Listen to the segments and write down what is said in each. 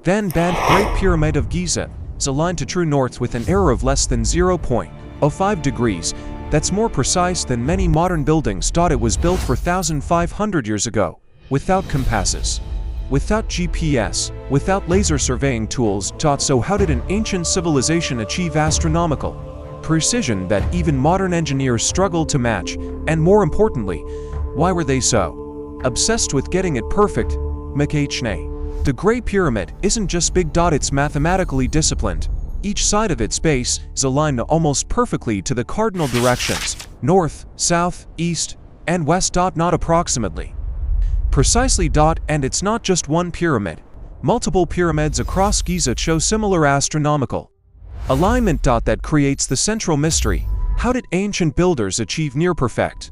Then Great Pyramid of Giza is aligned to true north with an error of less than 0.05 degrees. That's more precise than many modern buildings. It was built 1,500 years ago, without compasses, without GPS, without laser surveying tools. So how did an ancient civilization achieve astronomical precision that even modern engineers struggle to match? And more importantly, why were they so obsessed with getting it perfect? The Great Pyramid isn't just big. It's mathematically disciplined. Each side of its base is aligned almost perfectly to the cardinal directions: north, south, east, and west. Not approximately, precisely. And it's not just one pyramid. Multiple pyramids across Giza show similar astronomical alignment. That creates the central mystery. How did ancient builders achieve near-perfect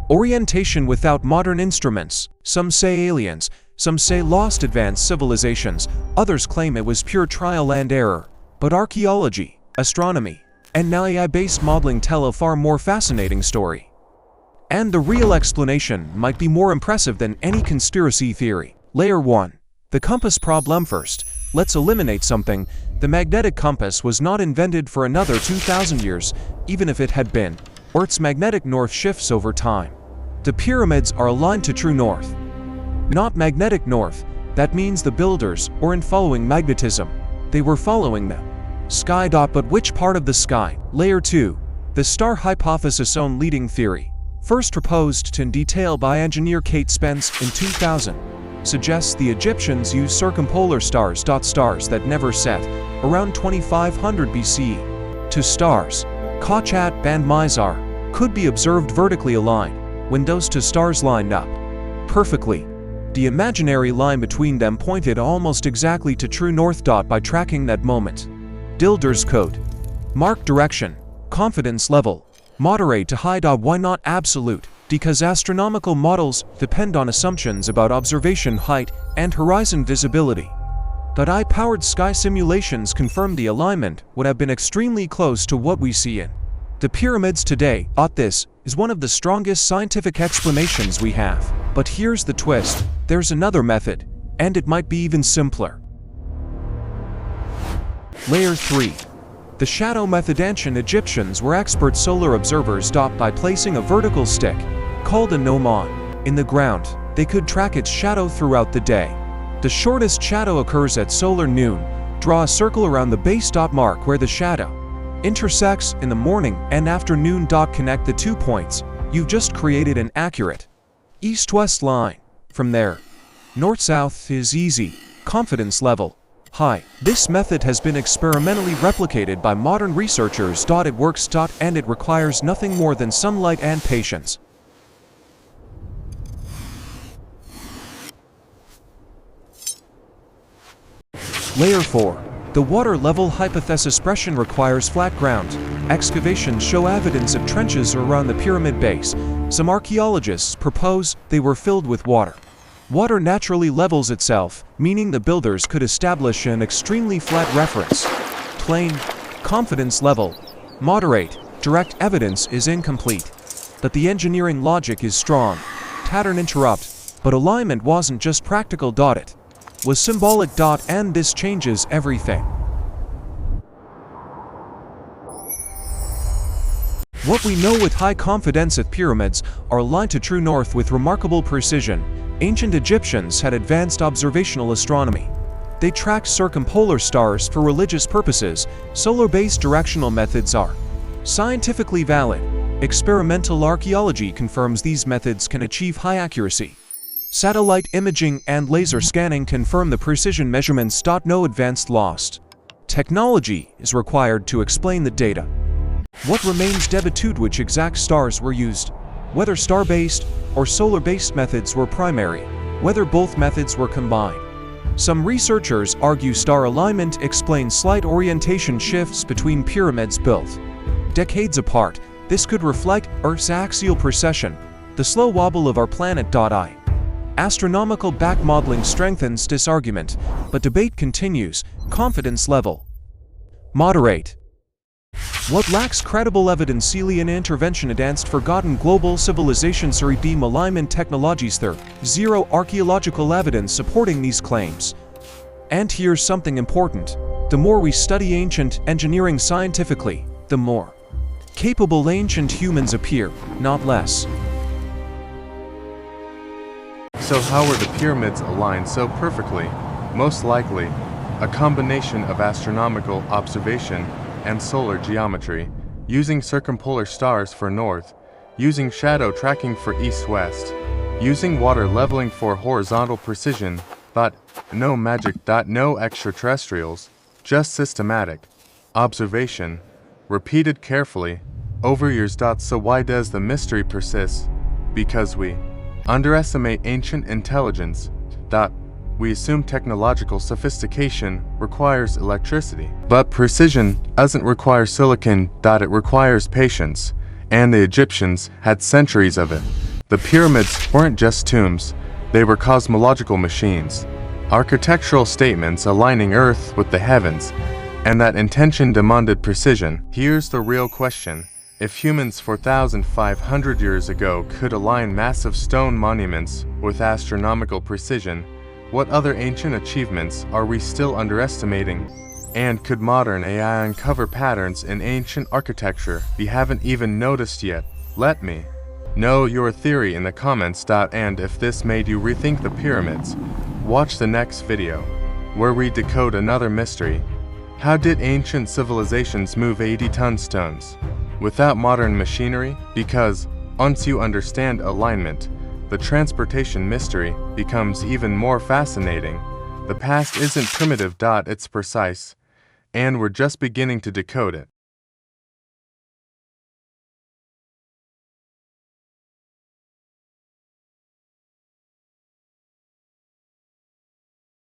orientation without modern instruments? Some say aliens, some say lost advanced civilizations, others claim it was pure trial and error. But archaeology, astronomy, and now AI-based modeling tell a far more fascinating story. And the real explanation might be more impressive than any conspiracy theory. Layer 1. The compass problem. First, let's eliminate something. The magnetic compass was not invented for another 2,000 years, even if it had been. Earth's magnetic north shifts over time. The pyramids are aligned to true north, not magnetic north. That means the builders weren't following magnetism. They were following the sky. But which part of the sky? Layer 2. The star hypothesis, own leading theory, first proposed in detail by engineer Kate Spence in 2000, suggests the Egyptians used circumpolar stars. Stars that never set, around 2500 BCE. Two stars, Kachat and Mizar, could be observed vertically aligned. When those two stars lined up perfectly, the imaginary line between them pointed almost exactly to true north. By tracking that moment, builders could mark direction, confidence level, moderate to high. Why not absolute? Because astronomical models depend on assumptions about observation height and horizon visibility. But high-powered sky simulations confirm the alignment would have been extremely close to what we see in the pyramids today. This is one of the strongest scientific explanations we have. But here's the twist. There's another method, and it might be even simpler. Layer 3. The shadow method. Ancient Egyptians were expert solar observers. By placing a vertical stick, called a gnomon, in the ground, they could track its shadow throughout the day. The shortest shadow occurs at solar noon. Draw a circle around the base. Mark where the shadow intersects in the morning and afternoon. Connect the 2 points. You've just created an accurate east-west line. From there, north-south is easy. Confidence level high. This method has been experimentally replicated by modern researchers. It works. And it requires nothing more than sunlight and patience. Layer 4. The water level hypothesis. Expression requires flat ground. Excavations show evidence of trenches around the pyramid base. Some archaeologists propose they were filled with water. Water naturally levels itself, meaning the builders could establish an extremely flat reference plane. Confidence level moderate. Direct evidence is incomplete, but the engineering logic is strong. Pattern interrupt. But alignment wasn't just practical. It was symbolic. And this changes everything. What we know with high confidence: the pyramids are aligned to true north with remarkable precision. Ancient Egyptians had advanced observational astronomy. They tracked circumpolar stars for religious purposes. Solar-based directional methods are scientifically valid. Experimental archaeology confirms these methods can achieve high accuracy. Satellite imaging and laser scanning confirm the precision measurements. No advanced lost technology is required to explain the data. What remains decode? Which exact stars were used? Whether star-based or solar-based methods were primary, whether both methods were combined. Some researchers argue star alignment explains slight orientation shifts between pyramids built decades apart. This could reflect Earth's axial precession, the slow wobble of our planet. Astronomical back modeling strengthens this argument, but debate continues. Confidence level moderate. What lacks credible evidence? Alien intervention against forgotten global civilizations. Beam alignment technologies. There zero archaeological evidence supporting these claims. And here's something important. The more we study ancient engineering scientifically, the more capable ancient humans appear, not less. So how were the pyramids aligned so perfectly? Most likely, a combination of astronomical observation and solar geometry, using circumpolar stars for north, using shadow tracking for east-west, using water leveling for horizontal precision, but no magic. No extraterrestrials, just systematic observation, repeated carefully over years. So why does the mystery persist? Because we underestimate ancient intelligence. We assume technological sophistication requires electricity. But precision doesn't require silicon. It requires patience. And the Egyptians had centuries of it. The pyramids weren't just tombs, they were cosmological machines. Architectural statements aligning Earth with the heavens. And that intention demanded precision. Here's the real question. If humans 4,500 years ago could align massive stone monuments with astronomical precision, what other ancient achievements are we still underestimating? And could modern AI uncover patterns in ancient architecture we haven't even noticed yet? Let me know your theory in the comments. And if this made you rethink the pyramids, watch the next video, where we decode another mystery. How did ancient civilizations move 80-ton stones without modern machinery? Because once you understand alignment, the transportation mystery becomes even more fascinating. The past isn't primitive. It's precise, and we're just beginning to decode it.